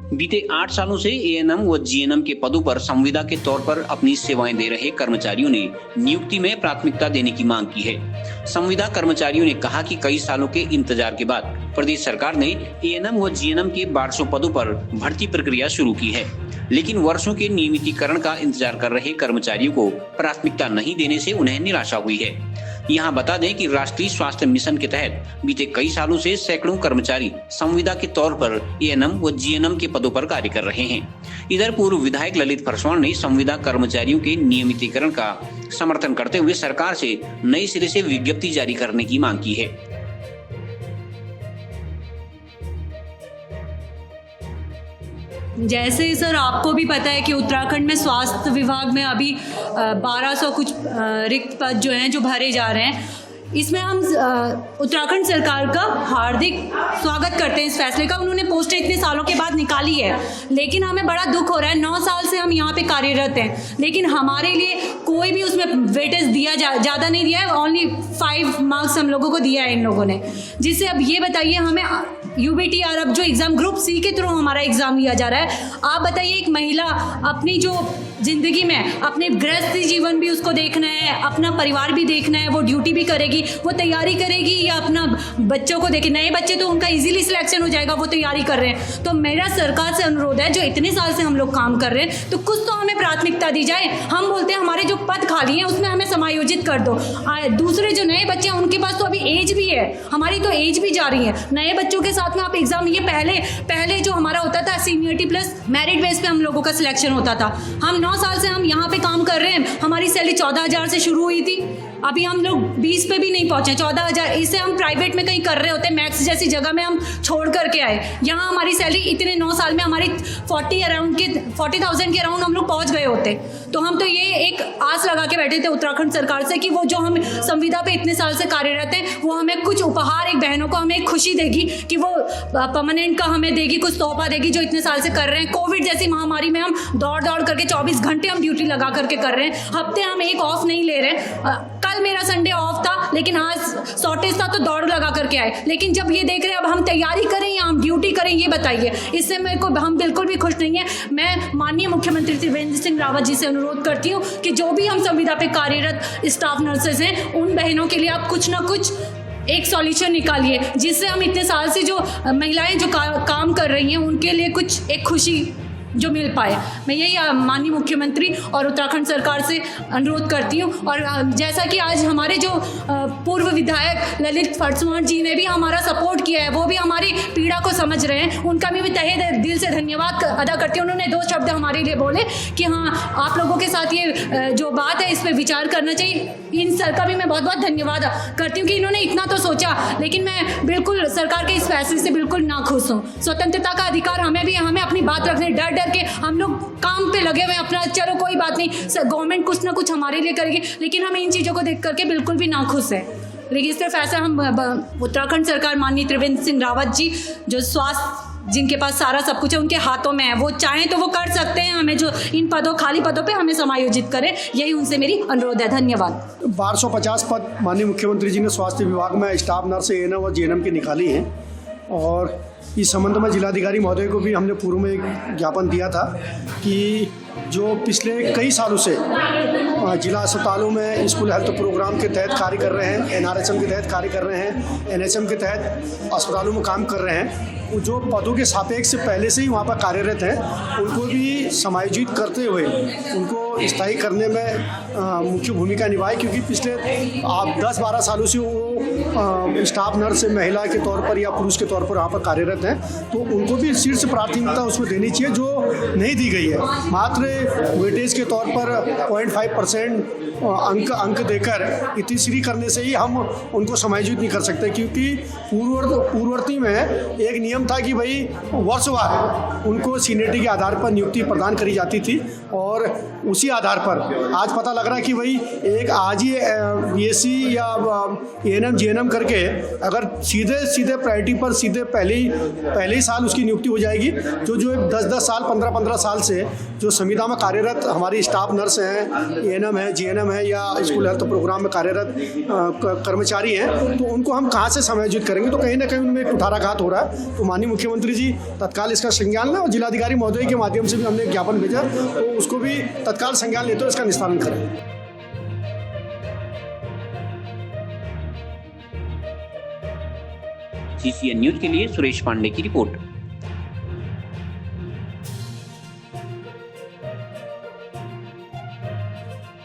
बीते 8 सालों से एएनएम व जीएनएम के पदों पर संविदा के तौर पर अपनी सेवाएं दे रहे कर्मचारियों ने नियुक्ति में प्राथमिकता देने की मांग की है। संविदा कर्मचारियों ने कहा कि कई सालों के इंतजार के बाद प्रदेश सरकार ने एएनएम व जीएनएम के 1200 पदों पर भर्ती प्रक्रिया शुरू की है, लेकिन वर्षों के नियमितीकरण का इंतजार कर रहे कर्मचारियों को प्राथमिकता नहीं देने से उन्हें निराशा हुई है। यहाँ बता दें कि राष्ट्रीय स्वास्थ्य मिशन के तहत बीते कई सालों से सैकड़ों कर्मचारी संविदा के तौर पर एएनएम व जीएनएम के पदों पर कार्य कर रहे हैं। इधर पूर्व विधायक ललित फरसवाण ने संविदा कर्मचारियों के नियमितीकरण का समर्थन करते हुए सरकार से नए सिरे से विज्ञप्ति जारी करने की मांग की है। जैसे सर आपको भी पता है कि उत्तराखंड में स्वास्थ्य विभाग में अभी 1200 कुछ रिक्त पद जो हैं जो भरे जा रहे हैं। इसमें हम उत्तराखंड सरकार का हार्दिक स्वागत करते हैं इस फैसले का। उन्होंने पोस्टें इतने सालों के बाद निकाली है, लेकिन हमें बड़ा दुख हो रहा है। 9 साल से हम यहाँ पे कार्यरत हैं, लेकिन हमारे लिए कोई भी उसमें वेटेज दिया ज़्यादा नहीं दिया है। ओनली 5 मार्क्स हम लोगों को दिया है इन लोगों ने। जिससे अब ये बताइए, हमें UBTR अब जो एग्ज़ाम ग्रुप C के थ्रू हमारा एग्ज़ाम लिया जा रहा है। आप बताइए, एक महिला अपनी जो ज़िंदगी में अपने गृहस्थी जीवन भी उसको देखना है, अपना परिवार भी देखना है, वो ड्यूटी भी करेगी, वो तैयारी करेगी या अपना बच्चों को देखे। नए बच्चे तो उनका इजीली सिलेक्शन हो जाएगा, वो तैयारी कर रहे हैं। तो मेरा सरकार से अनुरोध है, जो इतने साल से हम लोग काम कर रहे हैं, तो कुछ तो हमें प्राथमिकता दी जाए। हम बोलते हैं हमारे जो पद खाली हैं उसमें हमें समायोजित कर दो। दूसरे जो नए बच्चे हैं उनके पास तो अभी एज भी है, हमारी तो एज भी जा रही है। नए बच्चों के साथ में आप एग्जाम, ये पहले जो हमारा होता था सीनियरिटी प्लस मेरिट बेस पे हम लोगों का सिलेक्शन होता था। हम 9 साल से हम यहाँ पे काम कर रहे हैं। हमारी सैलरी 14,000 से शुरू हुई थी, अभी हम लोग 20 पे भी नहीं पहुंचे। 14,000 इससे हम प्राइवेट में कहीं कर रहे होते, मैक्स जैसी जगह में हम छोड़ करके आए। यहाँ हमारी सैलरी इतने 9 साल में हमारी 40,000 के अराउंड हम लोग पहुंच गए होते। तो हम तो ये एक आस लगा के बैठे थे उत्तराखंड सरकार से कि वो जो हम संविदा पे इतने साल से कार्यरत हैं, वो हमें कुछ उपहार, एक बहनों को हमें खुशी देगी कि वो परमानेंट का हमें देगी, कुछ तोहफा देगी जो इतने साल से कर रहे हैं। कोविड जैसी महामारी में हम दौड़ करके 24 घंटे हम ड्यूटी लगा करके कर रहे हैं। हफ्ते हम एक ऑफ नहीं ले रहे। कल मेरा संडे ऑफ था, लेकिन आज शॉर्टेज था तो दौड़ लगा करके आए। लेकिन जब ये देख रहे हैं अब हम तैयारी करें या हम ड्यूटी करें, ये बताइए। इससे मेरे को हम बिल्कुल भी खुश नहीं है। मैं माननीय मुख्यमंत्री त्रिवेंद्र सिंह रावत जी से अनुरोध करती हूँ कि जो भी हम संविदा पे कार्यरत स्टाफ नर्सेज हैं, उन बहनों के लिए आप कुछ ना कुछ एक सॉल्यूशन निकालिए, जिससे हम इतने साल से जो महिलाएं जो काम कर रही हैं उनके लिए कुछ एक खुशी जो मिल पाए। मैं यही माननीय मुख्यमंत्री और उत्तराखंड सरकार से अनुरोध करती हूँ। और जैसा कि आज हमारे जो पूर्व विधायक ललित फरसवाण जी ने भी हमारा सपोर्ट किया है, वो भी हमारी पीड़ा को समझ रहे हैं, उनका भी तहे दिल से धन्यवाद अदा करती हूँ। उन्होंने 2 शब्द हमारे लिए बोले कि हाँ, आप लोगों के साथ ये जो बात है इस पर विचार करना चाहिए। इन सर का भी मैं बहुत बहुत धन्यवाद करती हूँ कि इन्होंने इतना तो सोचा। लेकिन मैं बिल्कुल सरकार के इस फैसले से बिल्कुल नाखुश हूँ। स्वतंत्रता का अधिकार हमें अपनी बात रखने, डर के हम लोग काम पे लगे हुए हैं अपना। चलो कोई बात नहीं, गवर्नमेंट कुछ ना कुछ हमारे लिए करेगी, लेकिन हम इन चीज़ों को देख करके बिल्कुल भी नाखुश है। लेकिन इस पर फैसला हम उत्तराखंड सरकार माननीय त्रिवेंद्र सिंह रावत जी, जो स्वास्थ्य जिनके पास सारा सब कुछ है, उनके हाथों में है। वो चाहें तो वो कर सकते हैं, हमें जो इन खाली पदों पे हमें समायोजित करें, यही उनसे मेरी अनुरोध है। धन्यवाद। 1250 पद माननीय मुख्यमंत्री जी ने स्वास्थ्य विभाग में स्टाफ नर्स एएनएम और जीएनएम की निकाली हैं। और इस संबंध में जिलाधिकारी महोदय को भी हमने पूर्व में एक ज्ञापन दिया था कि जो पिछले कई सालों से जिला अस्पतालों में स्कूल हेल्थ प्रोग्राम के तहत कार्य कर रहे हैं, NRHM के तहत कार्य कर रहे हैं, NHM के तहत अस्पतालों में काम कर रहे हैं, जो पदों के सापेक्ष से पहले से ही वहाँ पर कार्यरत हैं, उनको भी समायोजित करते हुए उनको स्थायी करने में मुख्य भूमिका निभाई। क्योंकि पिछले 10-12 सालों से वो स्टाफ नर्स महिला के तौर पर या पुरुष के तौर पर वहाँ पर कार्यरत हैं, तो उनको भी शीर्ष प्राथमिकता उसमें देनी चाहिए जो नहीं दी गई है। मात्र वेटेज के तौर पर 0.5% अंक देकर इतिश्री करने से ही हम उनको समायोजित नहीं कर सकते। क्योंकि पूर्ववर्ती में एक नियम था कि भाई वर्षवार उनको सीनियरिटी के आधार पर नियुक्ति प्रदान करी जाती थी, और उसी आधार पर आज पता लग रहा है कि भाई एक आज ही BSc या ANM एएनएम जीएनएम करके अगर सीधे प्रायोरिटी पर सीधे पहले ही साल उसकी नियुक्ति हो जाएगी। जो 10-10 साल 15-15 साल से जो संविदा में कार्यरत हमारी स्टाफ नर्स हैं, एएनएम है, जीएनएम है या स्कूल हेल्थ प्रोग्राम में कार्यरत कर्मचारी हैं, तो उनको हम कहाँ से समायोजित करेंगे? तो कहीं ना कहीं उनमें कुठाराघात हो रहा है। तो माननीय मुख्यमंत्री जी तत्काल इसका संज्ञान लें और जिलाधिकारी महोदय के माध्यम से भी हमने ज्ञापन भेजा, तो उसको भी तत्काल संज्ञान लेते हुए इसका निस्तारण करें। CCN न्यूज के लिए सुरेश पांडे की रिपोर्ट।